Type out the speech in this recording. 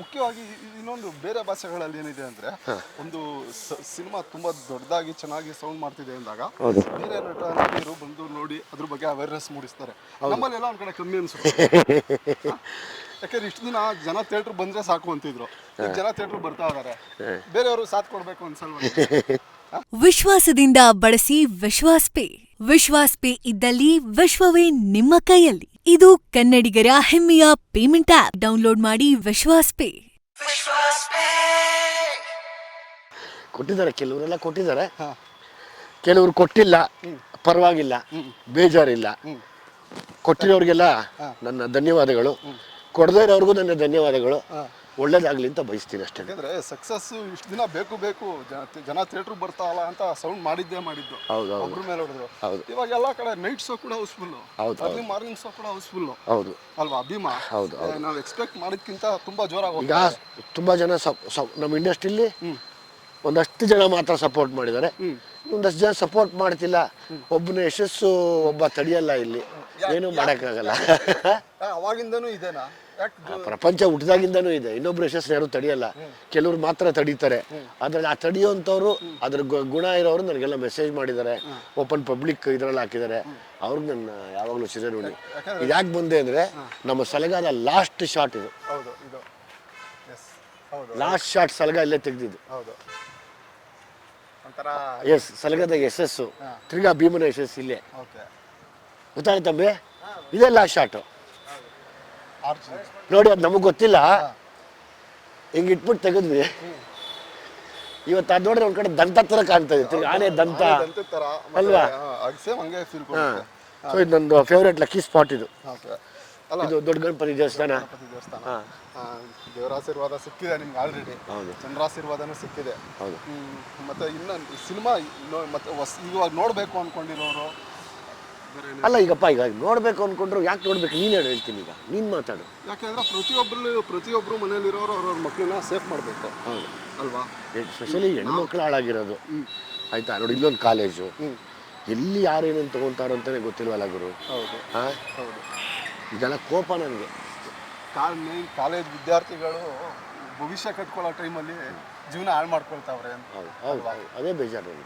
ಮುಖ್ಯವಾಗಿ ಇನ್ನೊಂದು ಬೇರೆ ಭಾಷೆಗಳಲ್ಲಿ ಏನಿದೆ ಅಂದ್ರೆ ಒಂದು ಸಿನಿಮಾ ತುಂಬಾ ದೊಡ್ಡದಾಗಿ ಚೆನ್ನಾಗಿ ಸೌಂಡ್ ಮಾಡ್ತಿದೆ ಅಂದಾಗ ಬೇರೆ ನಟರು ಬಂದು ನೋಡಿ ಅದ್ರ ಬಗ್ಗೆ ಅವೇರ್ನೆಸ್ ಮೂಡಿಸ್ತಾರೆ. ನಮ್ಮಲ್ಲೆಲ್ಲ ಒಂದ್ ಕಡೆ ಕಮ್ಮಿ ಅನ್ಸುತ್ತೆ. ಯಾಕಂದ್ರೆ ಇಷ್ಟು ದಿನ ಜನ ಥಿಯೇಟರ್ ಬಂದ್ರೆ ಸಾಕು ಅಂತಿದ್ರು. ಈಗ ಜನ ಥಿಯೇಟರ್ ಬರ್ತಾ ಇದಾರೆ. ಬೇರೆಯವರು ಸಾಥ್ ಕೊಡ್ಬೇಕು ಅನ್ಸಲ್ವ? ವಿಶ್ವಾಸದಿಂದ ಬಳಸಿ ವಿಶ್ವಾಸ್ ಪೇ. ವಿಶ್ವಾಸ್ ಪೇ ಇದ್ದಲ್ಲಿ ವಿಶ್ವವೇ ನಿಮ್ಮ ಕೈಯಲ್ಲಿ. ಇದು ಕನ್ನಡಿಗರ ಹೆಮ್ಮೆಯ ಪೇಮೆಂಟ್ ಆಪ್. ಡೌನ್ಲೋಡ್ ಮಾಡಿ ವಿಶ್ವಾಸ್ ಪೇ. ಕೊಟ್ಟಿದ್ದಾರೆ, ಕೆಲವರೆಲ್ಲ ಕೊಟ್ಟಿದ್ದಾರೆ, ಕೆಲವರು ಕೊಟ್ಟಿಲ್ಲ. ಪರವಾಗಿಲ್ಲ, ಬೇಜಾರಿಲ್ಲ. ಕೊಟ್ಟಿರೋರಿಗೆಲ್ಲ ನನ್ನ ಧನ್ಯವಾದಗಳು, ಕೊಡದೇ ಇರೋರ್ಗೂ ನನ್ನ ಧನ್ಯವಾದಗಳು. ಒಳ್ಳೇದಾಗ್ಲಿ ಅಂತ ಬಯಸ್ತೀನಿ ಅಷ್ಟೇ. ಯಾಕಂದ್ರೆ ಸಕ್ಸಸ್ ಇಷ್ಟು ದಿನ ಬೇಕು ಜನ ಥಿಯೇಟರ್ ಬರ್ತಾವಲ್ಲ ಅಂತ ಸೌಂಡ್ ಮಾಡಿದ್ದು ಒಬ್ರ ಮೇಲೆ ಹೊಡೆದ್ರು. ಇವಾಗ ಎಲ್ಲಾ ಕಡೆ ನೈಟ್ ಶೋ ಕೂಡ ಹೌಸ್ಫುಲ್, ಅರ್ಲಿ ಮಾರ್ನಿಂಗ್ ಶೋ ಕೂಡ ಹೌಸ್ಫುಲ್ ಅಲ್ವಾ ಅಭಿಮಾ? ನಾವು ಎಕ್ಸ್ಪೆಕ್ಟ್ ಮಾಡಿದ್ಕಿಂತ ತುಂಬಾ ಜೋರಾಗಿ ಈಗ ತುಂಬಾ ಜನ ನಮ್ಮ ಇಂಡಸ್ಟ್ರಿಲಿ ಒಂದಷ್ಟು ಜನ ಮಾತ್ರ ಸಪೋರ್ಟ್ ಮಾಡಿದ್ದಾರೆ, ಒಂದಷ್ಟು ಜನ ಸಪೋರ್ಟ್ ಮಾಡ್ತಿಲ್ಲ. ಒಬ್ಬನ ಯಶಸ್ಸು ಒಬ್ಬ ತಡೆಯಲ್ಲ, ಇಲ್ಲಿ ಏನು ಮಾಡೋಕ್ಕಾಗಲ್ಲ. ಅವಾಗಿಂದನೂ ಇದೆನಾ? ಪ್ರಪಂಚ ಹುಟ್ಟಿದಾಗಿಂದನೂ ಇದೆ. ಇನ್ನೊಬ್ರು ಯಶಸ್ಸು ಯಾರು ತಡೆಯಲ್ಲ, ಕೆಲವ್ರು ಮಾತ್ರ ತಡೀತಾರೆ. ಅದ್ರಲ್ಲಿ ಆ ತಡೆಯುವಂಥವ್ರು, ಅದ್ರ ಗುಣ ಇರೋರು ನನಗೆಲ್ಲ ಮೆಸೇಜ್ ಮಾಡಿದ್ದಾರೆ, ಓಪನ್ ಪಬ್ಲಿಕ್ ಇದ್ರಲ್ಲಿ ಹಾಕಿದ್ದಾರೆ. ಅವ್ರಿಗೆ ನನ್ನ ಯಾವಾಗಲೂ ಚಿರಋಣಿ. ಇದು ಯಾಕೆ ಬಂದೆ ಅಂದರೆ, ನಮ್ಮ ಸಲಗಾದ ಲಾಸ್ಟ್ ಶಾಟ್ ಇದು. ಲಾಸ್ಟ್ ಶಾಟ್ ಸಲಗ ಇಲ್ಲೇ ತೆಗೆದಿದ್ದು. ಎಸ್, ಸಲಗದ ಯಶಸ್ಸು, ತಿರ್ಗಾ ಭೀಮನ ಯಶಸ್ಸು ಇಲ್ಲೇ. ಗೊತ್ತಾಯ್ತು ತಂಬಿ, ಇದೇ ಲಾಸ್ಟ್ ಶಾಟು ನೋಡಿ. ಅದು ನಮಗೆ ಗೊತ್ತಿಲ್ಲ, ಹಿಂಗೆ ಇಟ್ಬಿಟ್ಟು ತೆಗೆದ್ವಿ. ಇವತ್ತು ಅದು ನೋಡಿದ್ರೆ ಒಂದ್ ಕಡೆ ದಂತ ತರ ಕಾಣ್ತಾ ಇದೆ, ಆನೆ ದಂತ ಅಲ್ವಾ? ಸೊ ಇದು ನಂದು ಫೇವ್ರೇಟ್ ಲಕ್ಕಿ ಸ್ಪಾಟ್. ಇದು ದೊಡ್ಡ ಗಣಪತಿ ದೇವಸ್ಥಾನ. ದೇವರ ಆಶೀರ್ವಾದ ಸಿಕ್ಕಿದೆ ನಿಮ್ಗೆ ಆಲ್ರೆಡಿ, ಜನರ ಆಶೀರ್ವಾದನೂ ಸಿಕ್ಕಿದೆ. ಮತ್ತೆ ಇನ್ನು ಸಿನಿಮಾ ಮತ್ತೆ ಇವಾಗ ನೋಡ್ಬೇಕು ಅನ್ಕೊಂಡಿರೋರು ಅಲ್ಲ, ಈಗಪ್ಪ ಈಗ ನೋಡ್ಬೇಕು ಅನ್ಕೊಂಡ್ರು ಯಾಕೆ ನೋಡ್ಬೇಕು? ನೀನು ಹೇಳ್ತೀನಿ, ಈಗ ನೀನು ಮಾತಾಡು. ಯಾಕೆಂದ್ರೆ ಪ್ರತಿಯೊಬ್ಬರು ಮನೇಲಿರೋರು ಅವ್ರವ್ರ ಮಕ್ಕಳನ್ನ ಸೇಫ್ ಮಾಡಬೇಕು ಅಲ್ವಾ? ಎಸ್ಪೆಷಲಿ ಹೆಣ್ಮಕ್ಳು ಹಾಳಾಗಿರೋದು. ಆಯ್ತಾ ನೋಡಿ, ಇಲ್ಲೊಂದು ಕಾಲೇಜು, ಎಲ್ಲಿ ಯಾರೇನೇನು ತಗೊಂತಾರೋ ಅಂತಾನೆ ಗೊತ್ತಿಲ್ವಲ್ಲ ಗುರು. ಇದೆಲ್ಲ ಕೋಪ ನನಗೆ. ಕಾಲೇಜ್ ವಿದ್ಯಾರ್ಥಿಗಳು ಭವಿಷ್ಯ ಕಟ್ಕೊಳ್ಳೋ ಟೈಮಲ್ಲಿ ಜೀವನ ಹಾಳು ಮಾಡ್ಕೊಳ್ತಾವ್ರೆ. ಅದೇ ಬೇಜಾರು.